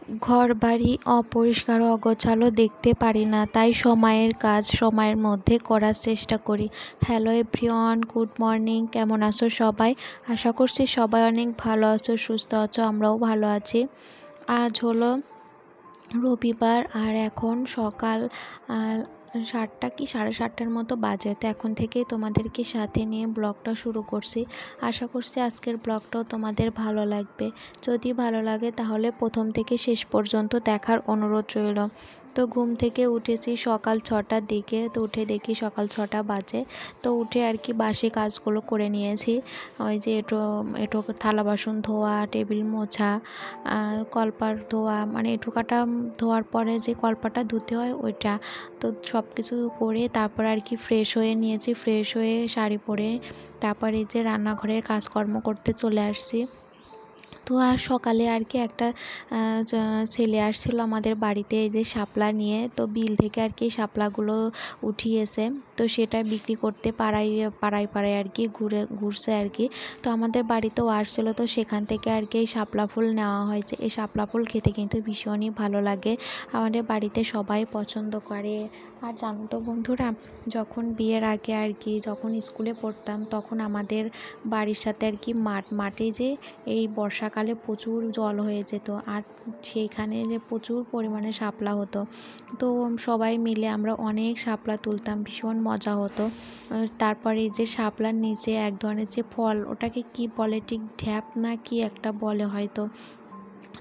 ঘরবাড়ি অপরিষ্কার ও অগোছালো দেখতে পারি না, তাই সময়ের কাজ সময়ের মধ্যে করার চেষ্টা করি। Hello everyone, good morning. কেমন আছো সবাই? আশা করছি সবাই অনেক ভালো আছো, সুস্থ আছো। আমরাও ভালো আছি। আজ হলো রবিবার আর এখন সকাল 7টা কি 7:30টার মতো বাজে। তো এখন থেকেই তোমাদেরকে সাথে নিয়ে ব্লগটা শুরু করছি। আশা করছি আজকের ব্লগটাও তোমাদের ভালো লাগবে। যদি ভালো লাগে তাহলে প্রথম থেকে শেষ পর্যন্ত দেখার অনুরোধ রইল। তো ঘুম থেকে উঠেছি সকাল 6টার দিকে। তো উঠে দেখি সকাল 6টা বাজে। তো উঠে আর কি বাসি কাজগুলো করে নিয়েছি। ওই যে এঁটো থালা বাসন ধোয়া, টেবিল মোছা, কলপার ধোয়া, মানে এঁঠোকাটা ধোয়ার পরে যে কলপাটা ধুতে হয় ওইটা। তো সব কিছু করে তারপর আর কি ফ্রেশ হয়ে নিয়েছি। ফ্রেশ হয়ে শাড়ি পরে তারপর এই যে রান্নাঘরের কাজকর্ম করতে চলে আসছি। তো আর সকালে আর কি একটা ছেলে আসছিল আমাদের বাড়িতে এই যে শাপলা নিয়ে। তো বিল থেকে আর কি শাপলাগুলো উঠিয়েছে। তো সেটা বিক্রি করতে পাড়ায় আর কি ঘুরছে আর কি। তো আমাদের বাড়িতেও আসছিলো, তো সেখান থেকে আর কি এই শাপলা ফুল নেওয়া হয়েছে। এই শাপলা ফুল খেতে কিন্তু ভীষণই ভালো লাগে, আমাদের বাড়িতে সবাই পছন্দ করে। আর জানো তো বন্ধুরা, যখন বিয়ের আগে আর কি যখন স্কুলে পড়তাম তখন আমাদের বাড়ির সাথে আর কি মাঠে যে এই বর্ষাকালে প্রচুর জল হয়ে যেত, আর সেইখানে যে প্রচুর পরিমাণে শাপলা হতো। তো সবাই মিলে আমরা অনেক শাপলা তুলতাম, ভীষণ মজা হতো। তারপরে এই যে শাপলার নিচে এক ধরনের যে ফল, ওটাকে কি বলে ঠিক, ঢ্যাপ না কি একটা বলে হয়তো,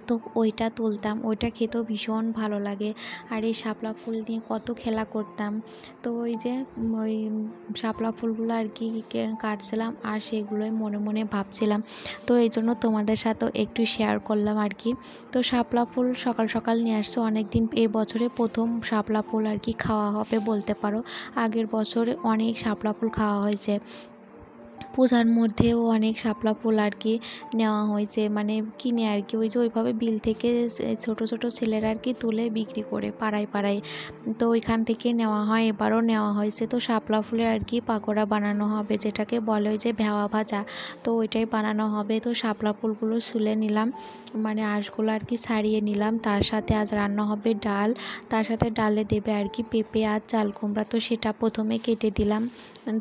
তো ওইটা তুলতাম। ওইটা খেতেও ভীষণ ভালো লাগে। আর এই শাপলা ফুল নিয়ে কত খেলা করতাম। তো ওই যে ওই শাপলা ফুলগুলো আর কি কাটছিলাম আর সেগুলোই মনে মনে ভাবছিলাম। তো এই জন্য তোমাদের সাথেও একটু শেয়ার করলাম আর কি। তো শাপলা ফুল সকাল সকাল নিয়ে আসছে অনেক দিন, এই বছরে প্রথম শাপলা ফুল আর কি খাওয়া হবে বলতে পারো। আগের বছরে অনেক শাপলা ফুল খাওয়া হয়েছে। পূজার মধ্যেও অনেক শাপলা ফুল আর কি নেওয়া হয়েছে, মানে কিনে আর কি ওই যে ওইভাবে বিল থেকে ছোট ছোট ছেলেরা আর কি তুলে বিক্রি করে পাড়ায়। তো ওইখান থেকে নেওয়া হয়, এবারও নেওয়া হয়েছে। তো শাপলা ফুলের আর কি পাকোড়া বানানো হবে, যেটাকে বলে ওই যে ভেওয়া ভাজা, তো ওইটাই বানানো হবে। তো শাপলা ফুলগুলো ছুলে নিলাম, মানে আঁশগুলো আর কি ছাড়িয়ে নিলাম। তার সাথে আজ রান্না হবে ডাল, তার সাথে ডালে দেবে আর কি পেঁপে আর চাল কুমড়া। তো সেটা প্রথমে কেটে দিলাম।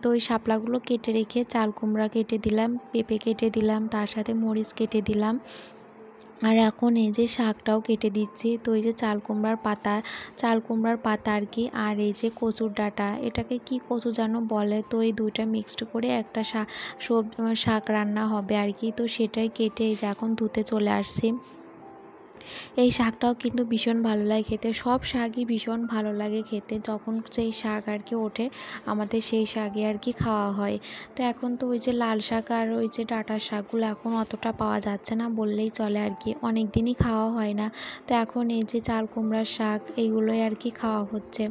তো ওই শাপলাগুলো কেটে রেখে চাল কুমড়া কেটে দিলাম, পেঁপে কেটে দিলাম, তার সাথে মরিচ কেটে দিলাম। আর এখন এই যে শাকটাও কেটে দিচ্ছি। তো এই যে চাল কুমড়ার পাতা আর কি, আর এই যে কচুর ডাঁটা, এটাকে কি কচু যেন বলে। তো এই দুইটা মিক্সড করে একটা শাক রান্না হবে আর কি। তো সেটাই কেটে এই যে এখন ধুতে চলে আসছি। এই শাকটাও কিন্তু ভীষণ ভালো লাগে খেতে, সব শাকই ভীষণ ভালো লাগে খেতে। যখন সেই শাক আর কি ওঠে আমাদের সেই শাকই আর কি খাওয়া হয়। তো এখন তো ওই যে লাল শাক আর ওই যে ডাঁটার শাকগুলো এখন অতটা পাওয়া যাচ্ছে না বললেই চলে আর কি, অনেক দিনই খাওয়া হয় না। তো এখন এই যে চাল কুমড়ার শাক এইগুলোই আর কি খাওয়া হচ্ছে।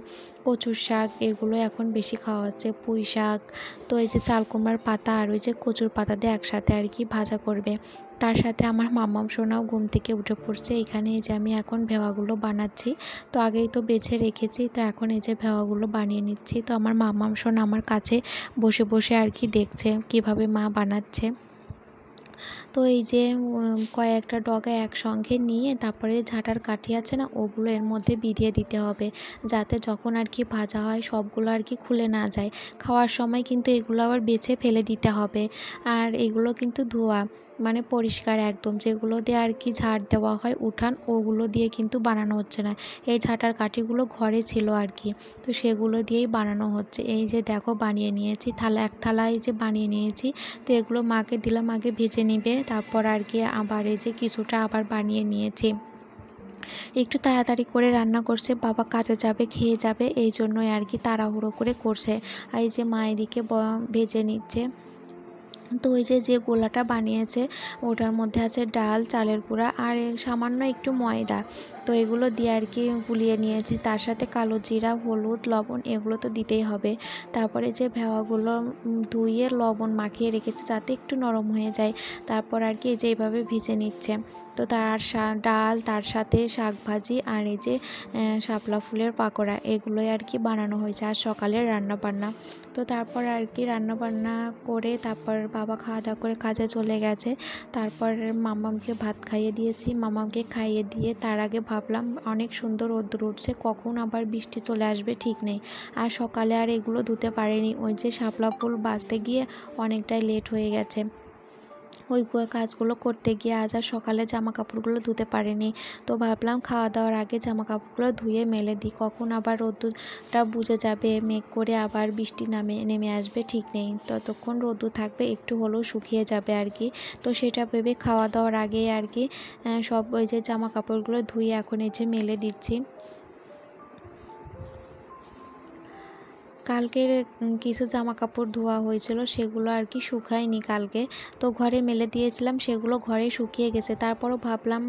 কচুর শাক এগুলো এখন বেশি খাওয়া হচ্ছে, পুঁই শাক। তো এই যে চাল কুমড়ার পাতা আর ওই যে কচুর পাতা দিয়ে একসাথে আর কি ভাজা করবে। তার সাথে আমার মাম্মাম সোনাও ঘুম থেকে উঠে পড়ছে। এখানে এই যে আমি এখন ভেওয়াগুলো বানাচ্ছি। তো আগেই তো বেছে রেখেছি, তো এখন এই যে ভেওয়াগুলো বানিয়ে নিচ্ছি। তো আমার মাম্মাম সোনা আমার কাছে বসে বসে আর কি দেখছে কিভাবে মা বানাচ্ছে। তো এই যে কয়েকটা ডগা একসঙ্গে নিয়ে তারপরে ঝাঁটার কাঠি আছে না, ওগুলো এর মধ্যে বিধিয়ে দিতে হবে, যাতে যখন আর কি ভাজা হয় সবগুলো আর কি খুলে না যায়। খাওয়ার সময় কিন্তু এগুলো আবার বেছে ফেলে দিতে হবে। আর এগুলো কিন্তু ধোয়া, মানে পরিষ্কার একদম, যেগুলো দিয়ে আর কি ঝাড় দেওয়া হয় উঠান, ওগুলো দিয়ে কিন্তু বানানো হচ্ছে না। এই ঝাঁটার কাঠিগুলো ঘরে ছিল আর কি, তো সেগুলো দিয়েই বানানো হচ্ছে। এই যে দেখো বানিয়ে নিয়েছি, এক থালা এই যে বানিয়ে নিয়েছি। তো এগুলো মাকে দিলাম আগে ভেজে নিবে, তারপর আর কি আবার এই যে কিছুটা আবার বানিয়ে নিয়েছি। একটু তাড়াতাড়ি করে রান্না করছে, বাবা কাজে যাবে খেয়ে যাবে, এই জন্যই আর কি তাড়াহুড়ো করে করছে। আর এই যে মা এদিকে ভেজে নিচ্ছে। তো ওই যে গোলাটা বানিয়েছে ওটার মধ্যে আছে ডাল, চালের গুঁড়া আর সামান্য একটু ময়দা। তো এগুলো দিয়ে আর কি গুলিয়ে নিয়েছি। তার সাথে কালো জিরা, হলুদ, লবণ এগুলো তো দিতেই হবে। তারপরে যে ভেওয়াগুলো ধুয়ে লবণ মাখিয়ে রেখেছে যাতে একটু নরম হয়ে যায়। তারপর আর কি এই যে এইভাবে ভিজে নিচ্ছে। তো ডাল, তার সাথে শাক ভাজি আর এই যে শাপলা ফুলের পাকোড়া, এগুলোই আর কি বানানো হয়েছে আর সকালের রান্নাবান্না। তো তারপর আর কি রান্নাবান্না করে তারপর বাবা খাওয়া দাওয়া করে কাজে চলে গেছে। তারপর মামামকে ভাত খাইয়ে দিয়েছি। মামামকে খাইয়ে দিয়ে তার আগে ভাবলাম অনেক সুন্দর রোদ্দুর উঠছে, কখন আবার বৃষ্টি চলে আসবে ঠিক নেই। আর সকালে আর এগুলো ধুতে পারিনি, ওই যে শাপলা ফুল বাছতে গিয়ে অনেকটাই লেট হয়ে গেছে। ওই কাজগুলো করতে গিয়ে আজ আর সকালে জামা কাপড়গুলো ধুতে পারিনি। তো ভাবলাম খাওয়া দাওয়ার আগে জামা কাপড়গুলো ধুয়ে মেলে দিই, কখন আবার রোদ্দুরটা বুঝে যাবে, মেঘ করে আবার বৃষ্টি নেমে আসবে ঠিক নেই, ততক্ষণ রোদ্দুর থাকবে, একটু হলেও শুকিয়ে যাবে আর কি। তো সেটা ভেবে খাওয়া দাওয়ার আগে আর কি সব ওই যে জামা কাপড়গুলো ধুয়ে এখন এই যে মেলে দিচ্ছি। কালকের কিছু জামা কাপড় ধোয়া হয়েছিল, সেগুলো আর কি শুকায়নি কালকে, তো ঘরে মেলে দিয়েছিলাম, সেগুলো ঘরে শুকিয়ে গেছে। তারপরও ভাবলাম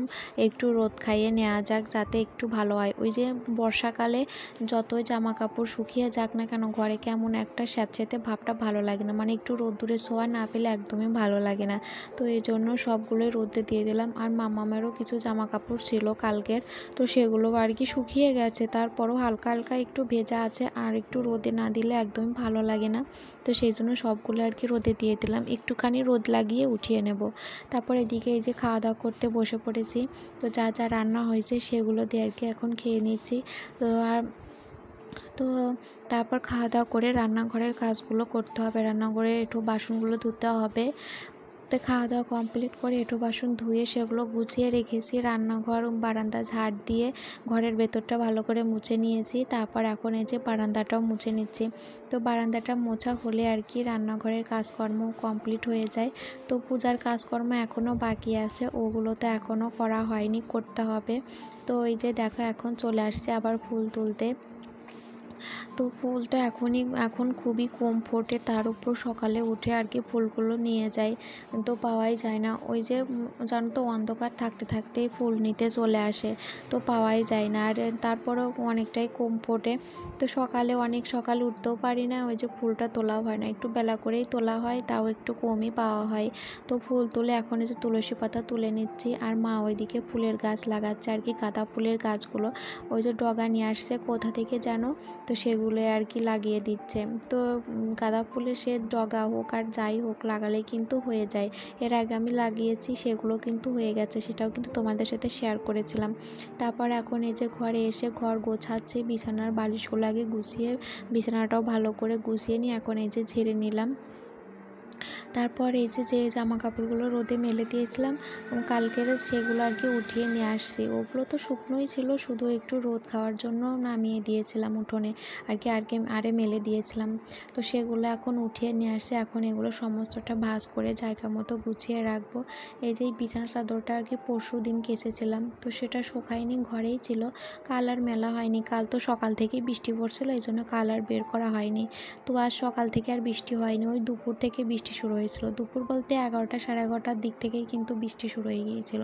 একটু রোদ খাইয়ে নেওয়া যাক, যাতে একটু ভালো হয়। ওই যে বর্ষাকালে যতই জামা কাপড় শুকিয়ে যাক না কেন, ঘরে কেমন একটা স্যাঁতস্যাঁতে ভাবটা ভালো লাগে না, মানে একটু রোদ্দুরে ছোঁয়া না পেলে একদমই ভালো লাগে না। তো এই জন্য সবগুলোই রোদে দিয়ে দিলাম। আর মামামেরও কিছু জামা কাপড় ছিল কালকের, তো সেগুলো আর কি শুকিয়ে গেছে, তারপরও হালকা হালকা একটু ভেজা আছে, আর একটু রোদে না দিলে একদমই ভালো লাগে না। তো সেই জন্য সবগুলো আর কি রোদে দিয়ে দিলাম, একটুখানি রোদ লাগিয়ে উঠিয়ে নেব। তারপর এদিকে এই যে খাওয়া দাওয়া করতে বসে পড়েছি। তো যা যা রান্না হয়েছে সেগুলো দিয়ে আর কি এখন খেয়ে নিচ্ছি। তো তারপর খাওয়া দাওয়া করে রান্নাঘরের কাজগুলো করতে হবে, রান্নাঘরে একটু বাসনগুলো ধুতে হবে। তো খাওয়া দাওয়া কমপ্লিট করে এঁটো বাসন ধুয়ে সেগুলো গুছিয়ে রেখেছি, রান্নাঘর বারান্দা ঝাড় দিয়ে ঘরের ভেতরটা ভালো করে মুছে নিয়েছি। তারপর এখন এই যে বারান্দাটাও মুছে নিচ্ছি। তো বারান্দাটা মোছা হলে আর কি রান্নাঘরের কাজকর্ম কমপ্লিট হয়ে যায়। তো পূজার কাজকর্ম এখনও বাকি আছে, ওগুলো তো এখনও করা হয়নি, করতে হবে। তো এই যে দেখো এখন চলে আসছে আবার ফুল তুলতে। তো ফুল তো এখন খুবই কম ফোটে, তার উপর সকালে উঠে আর কি ফুলগুলো নিয়ে যাই, তো পাওয়াই যায় না। ওই যে জানো তো অন্ধকার থাকতে থাকতেই ফুল নিতে চলে আসে, তো পাওয়াই যায় না। আর তারপরেও অনেকটাই কম ফোটে, তো অনেক সকালে উঠতেও পারি না, ওই যে ফুলটা তোলাও হয় না, একটু বেলা করেই তোলা হয়, তাও একটু কমই পাওয়া হয়। তো ফুল তুলে এখন এই যে তুলসী পাতা তুলে নিচ্ছি, আর মা ওইদিকে ফুলের গাছ লাগাচ্ছে আর কি, গাঁদা ফুলের গাছগুলো ওই যে ডগা নিয়ে আসছে কোথা থেকে যেন, তো সেগুলো আর কি লাগিয়ে দিচ্ছে। তো গাঁদা ফুলের সে ডগা হোক আর যাই হোক লাগালে কিন্তু হয়ে যায়। এর আগে আমি লাগিয়েছি, সেগুলো কিন্তু হয়ে গেছে, সেটাও কিন্তু তোমাদের সাথে শেয়ার করেছিলাম। তারপর এখন এই যে ঘরে এসে ঘর গোছাচ্ছি, বিছানার বালিশগুলো আগে গুছিয়ে বিছানাটাও ভালো করে গুছিয়ে নিয়ে এখন এই যে ঝেড়ে নিলাম। তারপর এই যে জামা কাপড়গুলো রোদে মেলে দিয়েছিলাম কালকের, সেগুলো আর কি উঠিয়ে নিয়ে আসছি। ওগুলো তো শুকনোই ছিল, শুধু একটু রোদ খাওয়ার জন্য নামিয়ে দিয়েছিলাম উঠোনে আর কি, আরে মেলে দিয়েছিলাম। তো সেগুলো এখন উঠিয়ে নিয়ে আসছি, এখন এগুলো সমস্তটা ভাঁজ করে জায়গা মতো গুছিয়ে রাখবো। এই যে বিছানার চাদরটা আর কি পরশু দিন কেচেছিলাম, তো সেটা শুকায়নি, ঘরেই ছিল, কাল আর মেলা হয়নি। কাল তো সকাল থেকেই বৃষ্টি পড়ছিল, এই জন্য কাল আর বের করা হয়নি। তো আজ সকাল থেকে আর বৃষ্টি হয়নি, ওই দুপুর থেকে বৃষ্টি শুরু হয়েছিল। দুপুর বলতে 11টা সাড়ে 11টার দিক থেকেই কিন্তু বৃষ্টি শুরু হয়ে গিয়েছিল।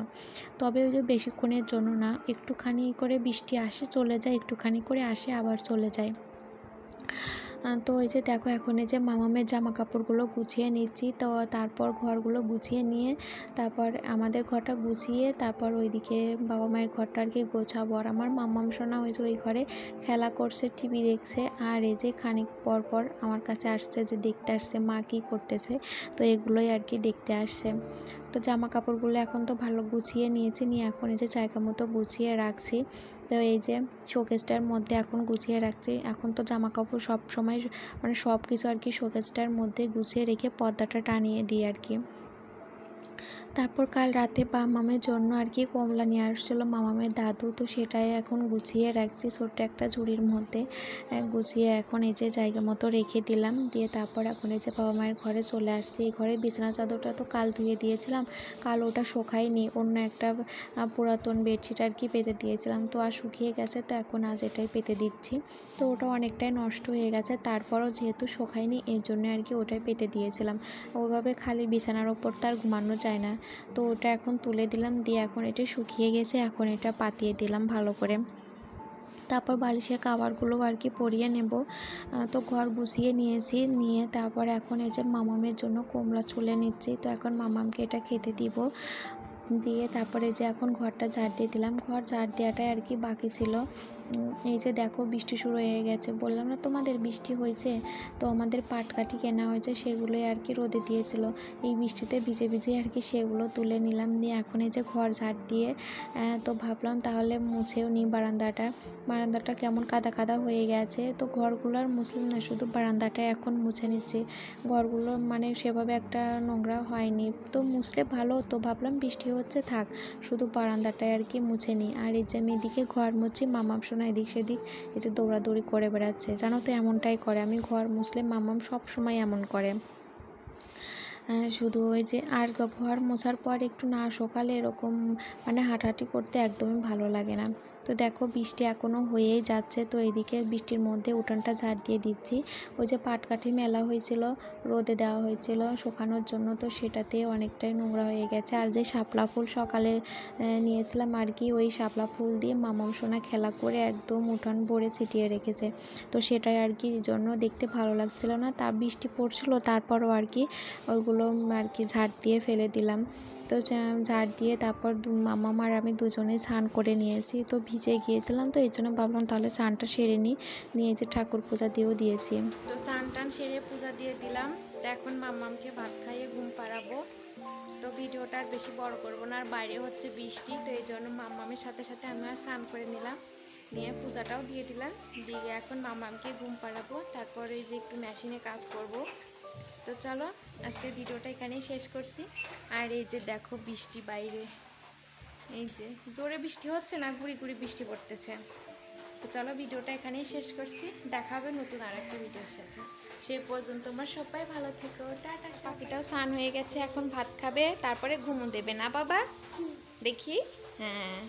তবে ওই যে বেশিক্ষণের জন্য না, একটুখানি করে বৃষ্টি আসে চলে যায়, একটুখানি করে আসে আবার চলে যায়। তো এই যে দেখো এখন এই যে মামামের জামা কাপড়গুলো গুছিয়ে নিচ্ছি। তো তারপর ঘরগুলো গুছিয়ে নিয়ে তারপর আমাদের ঘরটা গুছিয়ে তারপর ওইদিকে বাবা মায়ের ঘরটা আর কি গোছাবো। আর আমার মামাম সোনা ওই যে ওই ঘরে খেলা করছে, টিভি দেখছে। আর এই যে খানিক পর পর আমার কাছে আসছে, যে দেখতে আসছে মা কী করতেছে, তো এগুলোই আর কি দেখতে আসছে। তো জামা কাপড়গুলো এখন তো ভালো গুছিয়ে নিয়েছি, নিয়ে এখন এই যে জায়গা মতো গুছিয়ে রাখছি। তো এই যে শোকেসটার মধ্যে এখন গুছিয়ে রাখছি। এখন তো জামা কাপড় সব সময় মানে সব কিছু আর কি শোকেসটার মধ্যে গুছিয়ে রেখে পর্দাটা টানিয়ে দিই আর কি। তারপর কাল রাতে মামামের জন্য আর কি কমলা নিয়ে আসছিলো মামামের দাদু, তো সেটাই এখন গুছিয়ে রাখছি ছোট্ট একটা ঝুড়ির মধ্যে গুছিয়ে এখন এই যে জায়গা মতো রেখে দিলাম। দিয়ে তারপর এখন এই যে বাবা মায়ের ঘরে চলে আসছি। এই ঘরে বিছানা চাদরটা তো কাল ধুয়ে দিয়েছিলাম, কাল ওটা শুকায়নি, অন্য একটা পুরাতন বেডশিট আর কি পেতে দিয়েছিলাম, তো আর শুকিয়ে গেছে, তো এখন আজ এটাই পেতে দিচ্ছি। তো ওটা অনেকটাই নষ্ট হয়ে গেছে, তারপরও যেহেতু শুকায়নি এর জন্য আর কি ওটাই পেতে দিয়েছিলাম। ওইভাবে খালি বিছানার ওপর তো আর ঘুমানো যায় না, তো ওটা এখন তুলে দিলাম। দিয়ে এখন এটা শুকিয়ে গেছে, এখন এটা পাতিয়ে দিলাম ভালো করে। তারপর বালিশের কাভারগুলো আর কি পরিয়ে নেব। তো ঘর গুছিয়ে নিয়েছি, নিয়ে তারপর এখন এই যে মামামের জন্য কমলা ছুলে নিচ্ছি। তো এখন মামামকে এটা খেতে দিব, দিয়ে তারপরে যে এখন ঘরটা ঝাড় দিয়ে দিলাম। ঘর ঝাড় দেওয়াটাই আর কি বাকি ছিল। এই যে দেখো বৃষ্টি শুরু হয়ে গেছে, বললাম না তোমাদের বৃষ্টি হয়েছে। তো আমাদের পাটকাঠি কেনা হয়েছে, সেগুলোই আর কি রোদে দিয়েছিল। এই বৃষ্টিতে ভিজে ভিজে আর কি সেগুলো তুলে নিলাম, দিয়ে এখন এই যে ঘর ঝাড় দিয়ে তো ভাবলাম তাহলে মুছেও নিই বারান্দাটা কেমন কাদা কাদা হয়ে গেছে। তো ঘরগুলো আর মুছলাম না, শুধু বারান্দাটা এখন মুছে নিচ্ছি। ঘরগুলো মানে সেভাবে একটা নোংরা হয়নি, তো মুছলে ভালো। তো ভাবলাম বৃষ্টি হচ্ছে থাক, শুধু বারান্দাটায় আর কি মুছে নিই। আর এই যে আমি এদিকে ঘর মুছি, মামাম সোনা এদিক সেদিক এই যে দৌড়াদৌড়ি করে বেড়াচ্ছে। জানো তো এমনটাই করে, আমি ঘর মুছলে মামাম সব সময় এমন করে। শুধু ওই যে আর ঘর মোছার পর একটু না সকালে এরকম মানে হাঁটাহাঁটি করতে একদমই ভালো লাগে না। তো দেখো বৃষ্টি এখনও হয়েই যাচ্ছে, তো এইদিকে বৃষ্টির মধ্যে উঠানটা ঝাড় দিয়ে দিচ্ছি। ওই যে পাটকাঠি মেলা হয়েছিল, রোদে দেওয়া হয়েছিল শুকানোর জন্য, তো সেটাতে অনেকটাই নোংরা হয়ে গেছে। আর যে শাপলা ফুল সকালে নিয়েছিলাম আর কি, ওই শাপলা ফুল দিয়ে মামাম সোনা খেলা করে একদম উঠান ভরে ছিটিয়ে রেখেছে। তো সেটাই আর কি জন্য দেখতে ভালো লাগছিল না। তার বৃষ্টি পড়ছিল, তারপরও আর কি ওইগুলো আর কি ঝাড় দিয়ে ফেলে দিলাম। তো ঝাড় দিয়ে তারপর মামাম আর আমি দুজনেই স্নান করে নিয়েছি। তো ভিজে গিয়েছিলাম, তো এই জন্য ভাবলাম তাহলে চানটা সেরে নিয়ে যে ঠাকুর পূজা দিয়েও দিয়েছি। তো চান টান সেরে পূজা দিয়ে দিলাম। তো এখন মামামকে ভাত খাইয়ে ঘুম পাড়াবো। তো ভিডিওটা আর বেশি বড় করবো না, আর বাইরে হচ্ছে বৃষ্টি, তো এই জন্য মামামের সাথে সাথে আমি আর স্নান করে নিলাম, নিয়ে পূজাটাও দিয়ে দিলাম। দিয়ে এখন মামামকে ঘুম পাড়াবো, তারপরে এই যে একটু মেশিনে কাজ করব। তো চলো আজকের ভিডিওটা এখানেই শেষ করছি। আর এই যে দেখো বৃষ্টি বাইরে, এই যে জোরে বৃষ্টি হচ্ছে না, গুড়ি গুড়ি বৃষ্টি পড়তেছে। তো চলো ভিডিওটা এখানেই শেষ করছি, দেখা হবে নতুন আর একটা ভিডিওর সাথে। সে পর্যন্ত তোমরা সবাই ভালো থেকো, টাটা। পাখিটাও স্নান হয়ে গেছে, এখন ভাত খাবে, তারপরে ঘুমো দেবে না বাবা? দেখি, হ্যাঁ।